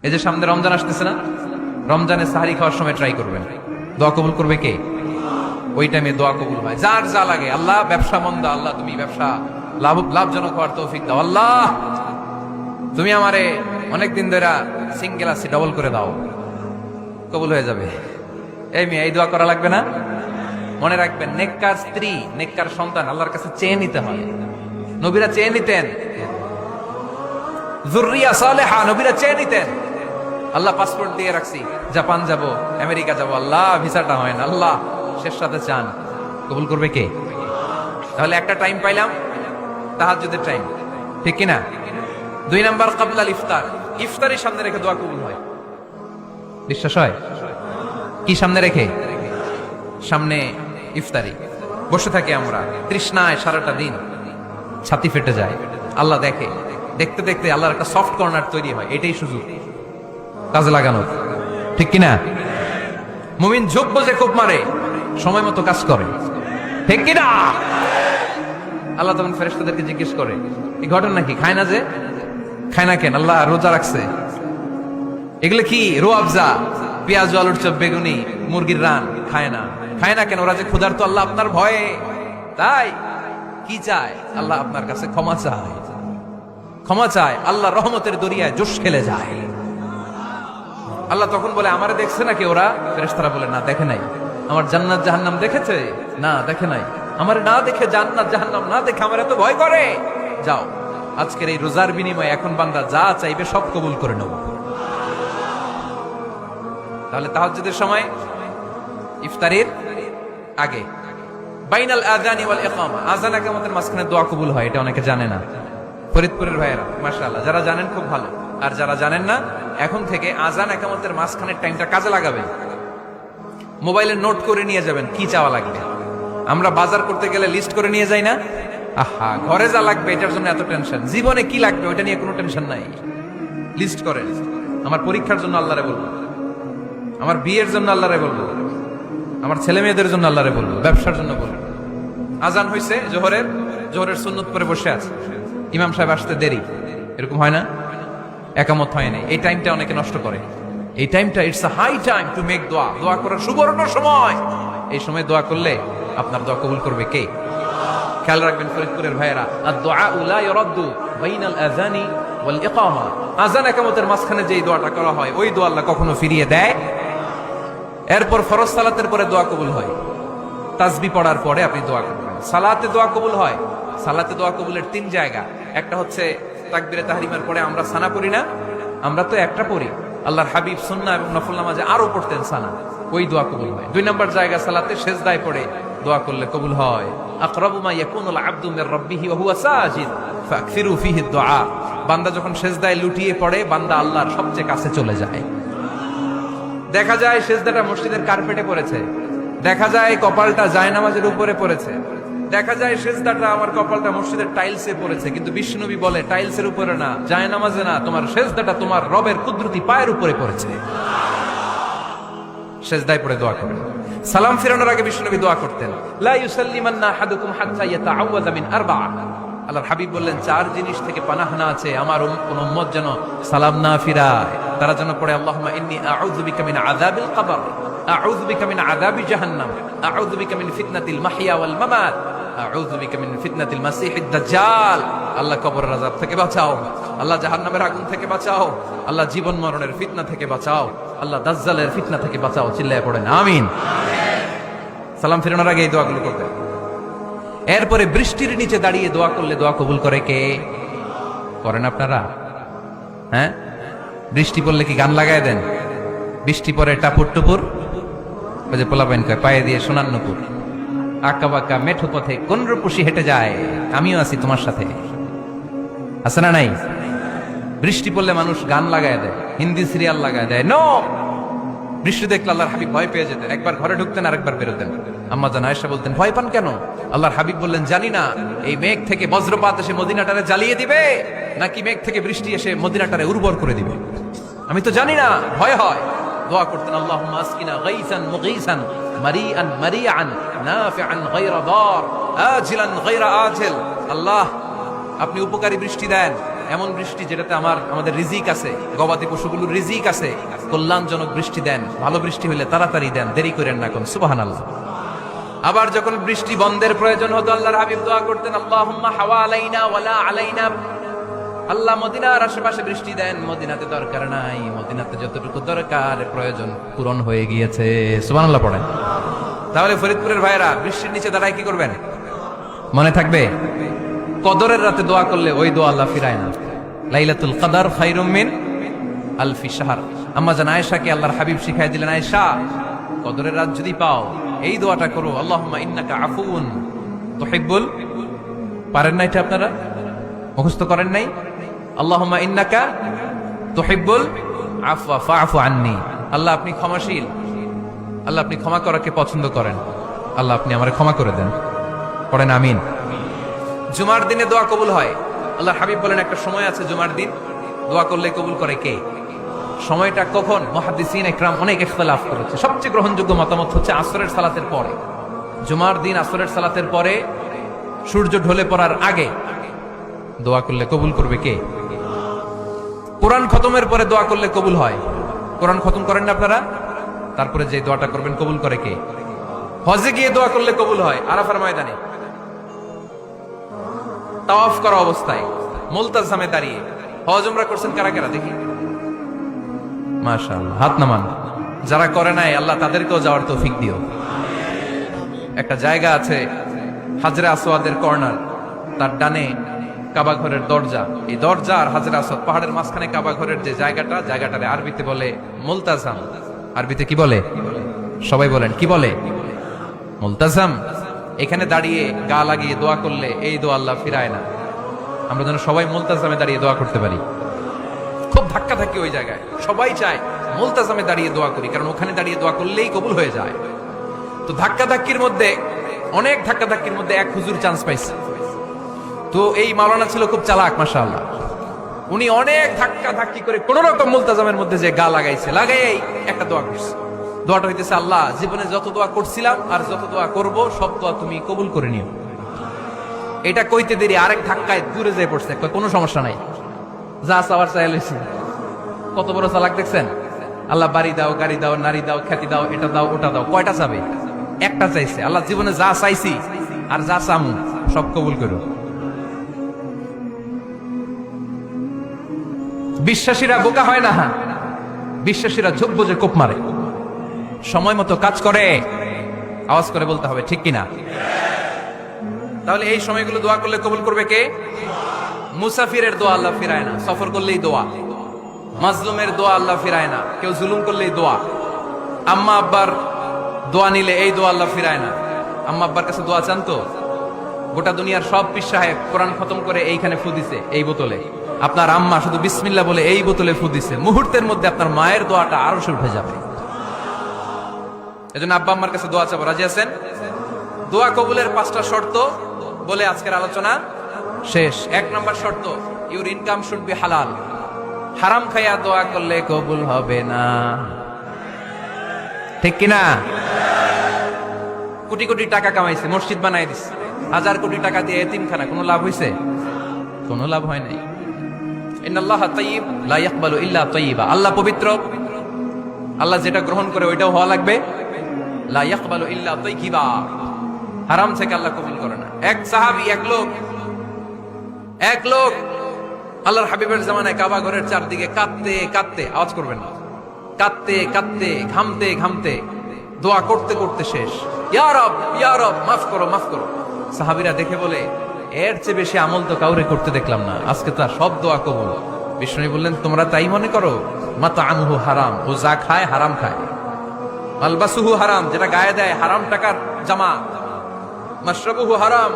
এই যে সামনে রমজান আসতেছে না, রমজানে সাহারি খাওয়ার সময় ট্রাই করবেন, দোয়া কবুল করবে কে? ওই টাইমে দোয়া কবুল হয়। যার যা লাগে, আল্লাহ ব্যবসা মন্দা, আল্লাহ তুমি ব্যবসা লাভজনক হওয়ার তৌফিক দাও, আল্লাহ তুমি আমারে অনেকদিন ধরে সিঙ্গেল আছি, ডবল করে দাও, কবুল হয়ে যাবে। এই মেয়ে, এই দোয়া করা লাগবে না? মনে রাখবেন, নেককার স্ত্রী, নেককার সন্তান আল্লাহর কাছে চেয়ে নিতে হয়। নবীরা চেয়ে নিতেন, যুররিয়া সালেহা নবীরা চেয়ে নিতেন। আল্লাহ পাসপোর্ট দিয়ে রাখছি, জাপান যাব, আমেরিকা যাব, আল্লাহ ভিসাটা হয় না, আল্লাহ শেষ সাথে চান, কবুল করবে কে? তাহলে একটা টাইম পাইলাম, তাহাজ্জুদের টাইম, ঠিক কিনা? 2 নাম্বার ক্বাবলাল ইফতার, ইফতারের সামনে রেখে দোয়া কবুল হয়। বিশ্বাস হয়? কি সামনে রেখে? সামনে ইফতারি বসে থাকি আমরা, তৃষ্ণায় সারাটা দিন, ছাতি ফেটে যায়। আল্লাহ দেখে, দেখতে দেখতে আল্লাহর একটা সফট কর্নার তৈরি হয়। এটাই সুযোগ কাজে লাগানোর, ঠিক কিনা? মুমিন যোগ্য যে কোপ মারে, সময় মতো কাজ করে, ঠিক কিনা? আল্লাহ তখন ফেরেশতাদেরকে জিজ্ঞেস করে, এই ঘটনা কি? খায় না যে, খায় না কেন? আল্লাহ রোজা রাখছে, এগুলো কি? রোয়াবজা, পেঁয়াজ, আলুর চপ, বেগুনি, মুরগির রান, খায় না। খায় না কেন? ওরা যে ক্ষুধার্ত, আল্লাহ আপনার ভয়ে। তাই কি চায়? আল্লাহ আপনার কাছে ক্ষমা চায়, ক্ষমা চায়। আল্লাহ রহমতের দরিয়ায় জোশ খেলে যায়। আল্লাহ তখন বলে, আমারে দেখছে নাকি ওরা? ফেরেশতারা বলে, না দেখে নাই। আমার জান্নাত জাহান্নাম দেখেছে? না দেখে নাই। আমারে না দেখে, জান্নাত জাহান্নাম না দেখে আমার এত ভয় করে? যাও, আজকের এই রোজার বিনিময়ে এখন বান্দা যা চাইবে সব কবুল করে নেব। তাহলে তাহাজ্জুদের সময়, ইফতারির আগে, বাইনাল আযানি ওয়াল ইকামা, আযান ইকামতের মাঝখানে দোয়া কবুল হয়। এটা অনেকে জানে না। ফরিদপুরের ভাইয়েরা মাশাআল্লাহ, যারা জানেন খুব ভালো, আর যারা জানেন না, এখন থেকে আযান ইকামতের মাঝখানের টাইমটা কাজে লাগাবেন। মোবাইলে নোট করে নিয়ে যাবেন কি চাওয়া লাগবে। আমরা বাজার করতে গেলে লিস্ট করে নিয়ে যাই না? আহা, ঘরে যা লাগবে এটার জন্য এত টেনশন, জীবনে কি লাগবে ওটা নিয়ে কোনো টেনশন নাই। লিস্ট করেন। আমার পরীক্ষার জন্য আল্লাহরে বলবো, আমার বিয়ের জন্য আল্লাহরে বলবো, আমার ছেলে মেয়েদের জন্য আল্লাহরে বলবো, ব্যবসার জন্য বলবো। আজান হয়েছে জোহরের সুন্নত পরে বসে আছে, ইমাম সাহেব আসতে দেরি, এরকম হয় না? একামত হয় না, এই টাইমটা অনেকে নষ্ট করে। এই টাইমটা it's a high time to make দোয়া, দোয়া করার সুবর্ণ সময়। এই সময় দোয়া করলে আপনার দোয়া কবুল করবে কে? খেয়াল রাখবেন ফরিদপুরের ভাইয়েরা, আদ-দুআউ লা ইউরাদ্দু বাইনাল আযানি ওয়াল ইকামা, আযান ইকামতের মাঝখানে যেই দোয়াটা করা হয়, ওই দোয়া আল্লাহ কখনো ফিরিয়ে দেয়। এরপর ফরজ সালাতের পরে দোয়া কবুল হয়, তাসবিহ পড়ার পরে আপনি দোয়া করবেন। সালাতে দোয়া কবুল হয়, সালাতে দোয়া কবুলের 3 জায়গা। একটা হচ্ছে তাকবীরে তাহরিমার পরে আমরা সানা পড়ি না, আমরা তো একটা পড়ি, আল্লাহর হাবিব সুন্নাহ এবং নফল নামাজে আরো পড়তেন সানা, ওই দোয়া কবুল হয়। 2 নম্বর জায়গা, সালাতে সেজদায় পড়ে দোয়া করলে কবুল হয়। আকরাবু মা ইয়াকুনুল আবদু মির রাব্বিহি ওয়া হুয়া সাজিদ ফাকসিরু ফিহি দুআ, বান্দা যখন সেজদায় লুটিয়ে পড়ে, বান্দা আল্লাহর সবচেয়ে কাছে চলে যায়। দেখা যায় সেজদাটা মসজিদের কার্পেটে পড়েছে, দেখা যায় কপালটা জায়নামাজের উপরে পড়েছে, দেখা যায় সেজদাটা, আমার কপালটা মসজিদের টাইলসে পড়েছে, কিন্তু বিশ্বনবী বলে টাইলসের উপরে না, জায়নামাজে না, তোমার সেজদাটা তোমার রবের কুদরতি পায়ের উপরে পড়েছে। সেজদায় পড়ে দোয়া করেন। সালাম ফিরানোর আগে বিশ্বনবী দোয়া করতেন, লা ইউসাল্লিমান্না আহাদুকুম হাত্তা ইয়াতাআওয়াযা মিন আরবা'a, আল্লাহর হাবিব বললেন 4 জিনিস থেকে পানাহানা আছে, আমার কোন উম্মত যেন সালাম না ফিরায়। তারা যেন পড়ে, আল্লাহুম্মা ইন্নী আউযু বিকা মিন আযাবিল কবর, আউযু বিকা মিন আযাবি জাহান্নাম, আউযু বিকা মিন ফিতনাতিল মাহইয়া ওয়াল মামাত, আউযু বিকা মিন ফিতনাতিল মাসিহিদ দাজ্জাল। আল্লাহ কবরের আযাব থেকে বাঁচাও, আল্লাহ জাহান্নামের আগুন থেকে বাঁচাও, আল্লাহ জীবন মরণের ফিতনা থেকে বাঁচাও, আল্লাহ দাজ্জালের ফিতনা থেকে বাঁচাও। চিল্লায়ে পড়েন আমিন। সালাম ফিরানোর আগে এই দোয়াগুলো করবেন। এরপরে বৃষ্টির নিচে দাঁড়িয়ে দোয়া করলে দোয়া কবুল করে কে? করেন আপনারা? হ্যাঁ, বৃষ্টি পড়লে কি গান লাগায় দেন? বৃষ্টি পরে টাপুর টুপুর, ওই যে পোলাপাইন কয়, পায়ে দিয়ে সোনার নুপুর, আঁকা বাঁকা মেঠো পথে কোন রূপসী হেঁটে যায়, আমিও আছি তোমার সাথে, আছে না নাই? বৃষ্টি পড়লে মানুষ গান লাগায় দেয়, হিন্দি সিরিয়াল লাগায় দেয়। নো, বৃষ্টি দেখলে আল্লাহর হাবিব ভয় পেয়ে যেতেন, একবার ঘরে ঢুকতেন আরেকবার বেরোতেন। আম্মা জান আয়েশা বলতেন, ভয় পান কেন? আল্লাহর হাবিব বললেন, জানি না এই মেঘ থেকে বজ্রপাত এসে মদিনাটারে জ্বালিয়ে দিবে, নাকি মেঘ থেকে বৃষ্টি এসে মদিনাটারে উর্বর করে দিবে, আমি তো জানি না, ভয় হয়। দোয়া করতেন, আল্লাহুম্মা আসকিনা গাইসান মুগীসান মারিআন মারিআন নাফিআন গায়রা দার আজিলান গায়রা আজিল, আল্লাহ আপনি উপকারী বৃষ্টি দেন, এমন বৃষ্টি যেটাতে আমাদের রিজিক আছে, গবাদি পশুগুলোর রিজিক আছে, কল্যাণজনক বৃষ্টি দেন, ভালো বৃষ্টি হলে তাড়াতাড়ি দেন, দেরি করেন না কোন। সুবহানাল্লাহ। আবার যখন বৃষ্টি বন্ধের প্রয়োজন হতো আল্লাহর হাবিব দোয়া করতেন, আল্লাহুম্মা হাওয়া আলাইনা ওয়ালা আলাইনা। আল্লাহ মদিনার আশেপাশে বৃষ্টি দেন, মদিনাতে দরকার নাই, মদিনাতে যতটুকু দরকার প্রয়োজন পূরণ হয়ে গিয়েছে। সুবহানাল্লাহ পড়েন। তাহলে ফরিদপুরের ভাইরা বৃষ্টির নিচে দাঁড়ায় কি করবেন মনে থাকবে? কদরের রাতে দোয়া করলে ওই দোয়া আল্লাহ ফিরায় না। লাইলাতুল কদর খায়রুম মিন আলফি শাহর। আম্মা জান আয়েশাকে আল্লাহর হাবিব শিখাই দিলেন, আয়েশা কদরের রাত যদি পাও এই দোয়াটা করো, আল্লাহুম্মা ইন্নাকা আফুউন তুহিব্বুল। পারেন না এটা আপনারা? মুখস্থ করেন নাই? আল্লাহুম্মা ইন্নাকা তুহিব্বুল আফওয়া ফাআফু আন্নি। আল্লাহ আপনি ক্ষমাশীল, আল্লাহ আপনি ক্ষমা করাকে পছন্দ করেন, আল্লাহ আপনি আমারে ক্ষমা করে দেন। পড়েন আমিন। জুমার দিনে দোয়া কবুল হয়। আল্লাহ হাবিব বলেন একটা সময় আছে জুমার দিন দোয়া করলে কবুল করে কে? সময়টা কখন? মুহাদ্দিসিন ইকরাম অনেক ইখতিলাফ করেছে। সবচেয়ে গ্রহণযোগ্য মতামত হচ্ছে আসরের সালাতের পরে। জুমার দিন আসরের সালাতের পরে সূর্য ঢলে পড়ার আগে দোয়া করলে কবুল করবে কে? কোরআন খতমের পরে দোয়া করলে কবুল হয়। কোরআন খতম করেন না আপনারা? তারপরে যে দোয়াটা করবেন কবুল করে কে? হজে গিয়ে দোয়া করলে কবুল হয়। আরাফার ময়দানে তাওয়াফ করা অবস্থায় মুলতাজামে দাঁড়িয়ে। হজ উমরা করছেন কারা কারা দেখি? মাশাআল্লাহ, হাত নামান। যারা করে নাই আল্লাহ তাদেরকেও যাওয়ার তৌফিক দিও। একটা জায়গা আছে হাজরে আসওয়াদের কর্নার, তার ডানে কাবা ঘরের দরজা। এই দরজা আর হাজরে আসওয়াদ পাহাড়ের মাঝখানে কাবা ঘরের যে জায়গাটারে আরবিতে বলে মুলতাজাম। আরবিতে কি বলে? সবাই বলেন কি বলে? মুলতাজাম। এখানে দাঁড়িয়ে গা লাগিয়ে দোয়া করলে এই দোয়া আল্লাহ ফিরায় না। আমরা যেন সবাই মুলতাজামে দাঁড়িয়ে দোয়া করতে পারি। খুব ধাক্কা থাকে ওই জায়গায়, সবাই চায় মুলতাজামে দাঁড়িয়ে দোয়া করি, কারণ ওখানে দাঁড়িয়ে দোয়া করলেই কবুল হয়ে যায়। তো ধাক্কাধাক্কির মধ্যে, অনেক ধাক্কাধাক্কির মধ্যে এক হুজুর চান্স পাইছে। তো এই মাওলানা ছিল খুব চালাক মাশাআল্লাহ। উনি অনেক ধাক্কা ধাক্কি করে কোন রকম মুলতাজামের মধ্যে যে গা লাগাইছে, লাগাই একটা দোয়া করছে। দোয়াটা হইতেছে, আল্লাহ জীবনে যত দোয়া করছিলাম আর যত দোয়া করব সব দোয়া তুমি কবুল করে নিও। এটা কইতে দেরি আরেক ধাক্কায় দূরে যেয়ে পড়ছে। কোনো সমস্যা নাই, যা চাওয়ার চাই লইছি। কত বড় চালাক দেখছেন? আল্লাহ বাড়ি দাও, গাড়ি দাও, নারী দাও, খ্যাতি দাও, এটা দাও, ওটা দাও। কয়টা চাবে? একটা চাইছে। আল্লাহ জীবনে যা চাইছি আর যা চামু সব কবুল করো। বিশ্বাসীরা বোকা হয় না, বিশ্বাসীরা ঝোপ বোঝে কোপ মারে। সময় মতো কাজ করে, আওয়াজ করে বলতে হবে ঠিক কিনা? তাহলে এই সময়গুলো দোয়া করলে কবুল করবে কে? মুসাফিরের দোয়া আল্লাহ ফিরায় না, সফর করলেই দোয়া। মাজলুমের দোয়া আল্লাহ ফিরায় না, কেউ জুলুম করলেই দোয়া। আম্মা আব্বার দোয়া নিলে এই দোয়া আল্লাহ ফিরায় না। আম্মা আব্বার কাছে দোয়া চান তো? গোটা দুনিয়ার সব পীর সাহেব কোরআন খতম করে এইখানে ফু দিছে এই বোতলে, আপনার আম্মা শুধু বিসমিল্লাহ বলে এই বোতলে ফু দিছে, মুহূর্তের মধ্যে আপনার মায়ের দোয়াটা আরো সে উঠে যাবে। এজন্য আব্বা আম্মার কাছে দোয়া চাবো। রাজি আছেন? দোয়া কবুলের 5টা শর্ত বলে আজকের আলোচনা শেষ। 1 নম্বর শর্ত, ইউর ইনকাম শুড বি হালাল। হারাম খাইয়া দোয়া করলে কবুল হবে না, ঠিক কিনা? কোটি কোটি টাকা কামাইছে, মসজিদ বানাই দিছে, 1000 কোটি টাকা দিয়ে এতিমখানা, কোনো লাভ হইছে? কোনো লাভ হয় নাই। ইন্নাল্লাহা তাইয়্যিব লা ইয়াকবালু ইল্লা তাইয়্যিবা। আল্লাহ পবিত্র, আল্লাহ যেটা গ্রহণ করে ওইটাও হওয়া লাগবে। লা ইয়াকবালু ইল্লা তাইয়্যিবা। হারাম থেকে আল্লাহ কবুল করে না। এক সাহাবী, এক লোক আল্লাহর হাবিবের জামানায় কাবা ঘরের চারদিকে কাঁদতে কাঁদতে, আওয়াজ করবেন না, কাঁদতে কাঁদতে, ঘামতে ঘামতে, দোয়া করতে করতে শেষ। ইয়া রব, ইয়া রব, মাফ করো, মাফ করো। সাহাবীরা দেখে বলে, এর চেয়ে বেশি আমল তো কাউরে করতে দেখলাম না, আজকে তো সব দোয়া কবুল। বিষ্ণু বললেন, তোমরা তাই মনে করো? মাতাআমুহু হারাম, ও যা খায় হারাম খায়। মালবাসুহু হারাম, যেটা গায়ে দেয় হারাম টাকার জামা। মাশরাবুহু হারাম,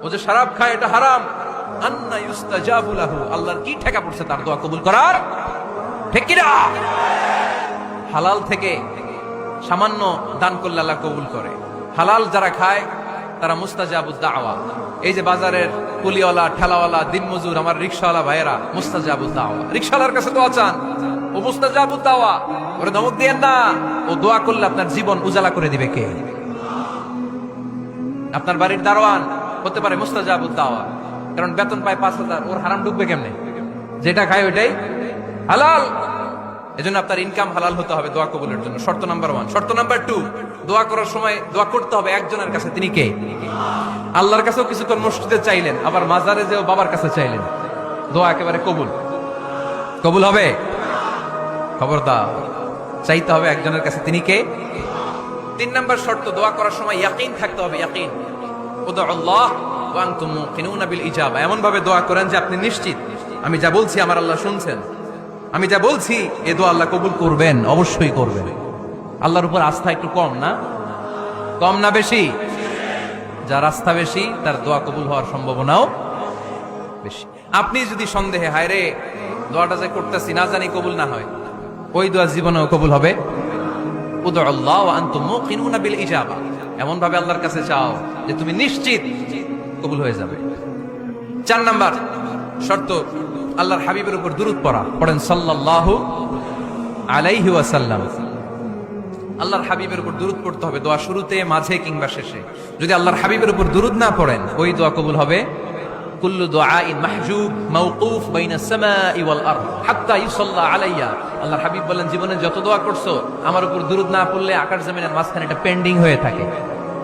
ও যে শরাব খায় এটা হারাম। আন্না ইউস্তাজাবু লাহু, আল্লাহর কি ঠেকা পড়ছে তার দোয়া কবুল করার? ঠিক কি না? হালাল থেকে সামান্য দান করলে আল্লাহ কবুল করে। হালাল যারা খায় তারা মুস্তাজাবুদ দাওয়া। এই যে বাজারের কুলিওয়ালা, ঠেলাওয়ালা, দিনমজুর, আমার রিকশাওয়ালা ভাইয়েরা, মুস্তাজাবুদ দাওয়া। রিকশাওয়ালার কাছে দোয়া চান, ও মুস্তাজাবুদ দাওয়া। ওরে ধমক দিয়েন না, ও দোয়া করলে আপনার জীবন উজালা করে দিবে কে? আপনার বাড়ির দারোয়ান হতে পারে মুস্তাজাবুদ দাওয়া। কারণ বেতন পায় 5,000, ওর হারাম ঢুকবে কেমনে? যেটা খায় ওইটাই হালাল। এজন্য আপনার ইনকাম হালাল হতে হবে দোয়া কবুলের জন্য। শর্ত নাম্বার 1। শর্ত নাম্বার 2, দোয়া করার সময় দোয়া করতে হবে একজনের কাছে। তিনি কে? আল্লাহর কাছেও কিছুক্ষণ মসজিদে চাইলেন, আবার মাজারে যেও বাবার কাছে চাইলেন, দোয়া একেবারে কবুল। কবুল হবে? খবরদার, চাইতে হবে একজনের কাছে। তিনি কে? 3 নাম্বার শর্ত, দোয়া করার সময় ইয়াকিন থাকতে হবে। ইয়াকিন, উদউল্লাহ ওয়া আনতুম মুকিনুনা বিল ইজাবা। এমন ভাবে দোয়া করেন যে আপনি নিশ্চিত আমি যা বলছি আমার আল্লাহ শুনছেন, আমি যা বলছি এ দোয়া আল্লাহ কবুল করবেন, অবশ্যই করবেন। আল্লাহর উপর আস্থা একটু কম না? কম না বেশি? যার আস্থা বেশি তার দোয়া কবুল হওয়ার সম্ভাবনাও বেশি। আপনি যদি সন্দেহে হায় রে দোয়াটা যে করতেছি না জানি কবুল না হয়, ওই দোয়া জীবনেও কবুল হবে। উদউল্লাহ ওয়া আনতুম মুকিনুনা বিল ইজাবা, এমন ভাবে আল্লাহর কাছে চাও যে তুমি নিশ্চিত কবুল হয়ে যাবে। 4 নাম্বার শর্ত, আল্লাহর হাবিবের উপর দুরূদ পড়া। পড়েন সাল্লাল্লাহু আলাইহি ওয়াসাল্লাম। আল্লাহর হাবিবের উপর দুরূদ পড়তে হবে দোয়া শুরুতে, মাঝে কিংবা শেষে। যদি আল্লাহর হাবিবের উপর দুরূদ না পড়েন, ওই দোয়া কবুল হবে কুল্লু দুআইন মাহজুব মাওকুফ বাইনাস সামাই ওয়াল আরদ হাত্তা ইউসাল্লা আলাইয়া। আল্লাহর হাবিব বলেন, জীবনে যত দোয়া করছো আমার উপর দুরূদ না পড়লে আকাশ জমিনের মাঝখানে এটা পেন্ডিং হয়ে থাকে।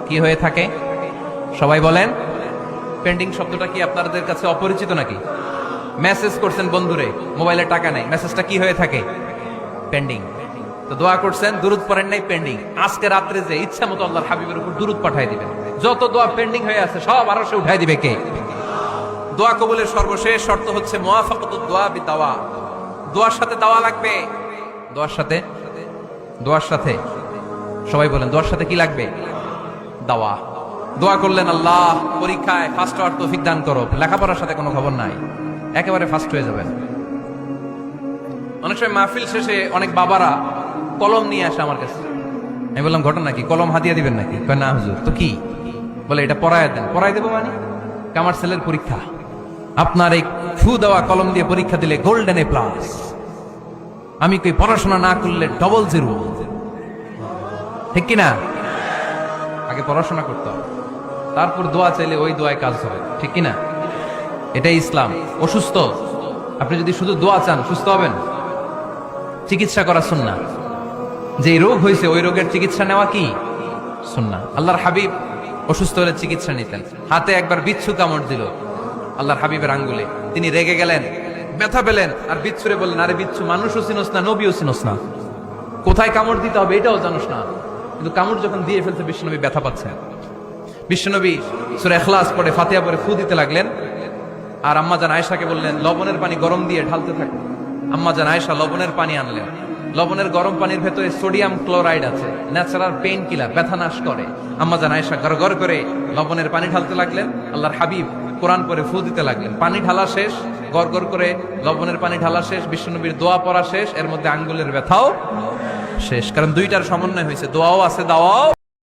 কি হয়ে থাকে? সবাই বলেন। পেন্ডিং শব্দটা কি আপনাদের কাছে অপরিচিত নাকি? মেসেজ করছেন বন্ধুরে, মোবাইলে টাকা নাই, মেসেজটা কি হয়ে থাকে? পেন্ডিং। তো দোয়া করছেন, দুরূদ পড়েন নাই, পেন্ডিং। আজকে রাত্রে যে ইচ্ছা মতো আল্লাহর হাবিবের উপর দুরূদ পাঠিয়ে দিবেন, যত দোয়া পেন্ডিং হয়ে আছে সব আরশে উঠাই দিবে কে? দোয়া কবুলের সর্বশেষ শর্ত হচ্ছে মুওয়াফাকাতুদ দোয়া বিদাওয়া। দোয়ার সাথে দাওয়া লাগবে। দোয়ার সাথে সবাই বলেন, দোয়ার সাথে কি লাগবে? দাওয়া। দোয়া করলেন, আল্লাহ পরীক্ষায় ফার্স্ট হওয়ার তৌফিক দান করো, লেখাপড়ার সাথে কোনো খবর নাই, একেবারে ফার্স্ট হয়ে যাবেন। অনেক সময় মাহফিল শেষে অনেক বাবারা কলম নিয়ে আসে আমার কাছে। আমি বললাম, ঘটনা কি? কলম হাতিয়ে দিবেন নাকি? কয় না হুজুর। তো কি? বলে এটা পড়ায় দেন। পড়াই দেবো মানে? আমার ছেলের পরীক্ষা, আপনার এই ফু দেওয়া কলম দিয়ে পরীক্ষা দিলে গোল্ডেন A+। আমি কই পড়াশোনা না করলে ডবল 0। ঠিক কিনা? আগে পড়াশোনা করতে হবে, তারপর দোয়া চাইলে ওই দোয়ায় কাজ হবে। ঠিক কিনা? এটাই ইসলাম। অসুস্থ আপনি যদি শুধু দোয়া চান, সুস্থ হবেন? চিকিৎসা করা সুন্নাহ। যে রোগ হয়েছে ওই রোগের চিকিৎসা নেওয়া কি সুন্নাহ। আল্লাহর হাবিব অসুস্থ হলে চিকিৎসা নিতেন। হাতে একবার বিচ্ছু কামড় দিল আল্লাহর হাবিবের আঙ্গুলে, তিনি রেগে গেলেন, ব্যথা পেলেন, আর বিচ্ছুরে বললেন, আরে বিচ্ছু, মানুষও চিনোস না, নবীও চিনোস না, কোথায় কামড় দিতে হবে এটাও জানোস না। কিন্তু কামড় যখন দিয়ে ফেলতে বিশ্বনবী ব্যথা পাচ্ছেন। বিশ্বনবী সূরা ইখলাস পড়ে ফাতিহা পড়ে ফু দিতে লাগলেন, আর আম্মাজান আয়েশাকে বললেন লবণের পানি গরম দিয়ে ঢালতে থাকো। আম্মাজান আয়েশা লবণের পানি আনলেন। লবণের গরম পানির ভেতরে সোডিয়াম ক্লোরাইড আছে, ন্যাচারাল পেইন কিলার, ব্যথা নাশ করে। আম্মাজান আয়েশা গড়গড় করে লবণের পানি ঢালতে লাগলেন, আল্লাহর হাবিব কোরআন পড়ে ফু দিতে লাগলেন। পানি ঢালা শেষ, গড়গড় করে লবণের পানি ঢালা শেষ, বিশ্বনবীর দোয়া পড়া শেষ, এর মধ্যে আঙ্গুলের ব্যথাও শেষ। কারণ দুইটার সমন্বয় হয়েছে, দোয়াও আছে, দাওয়াও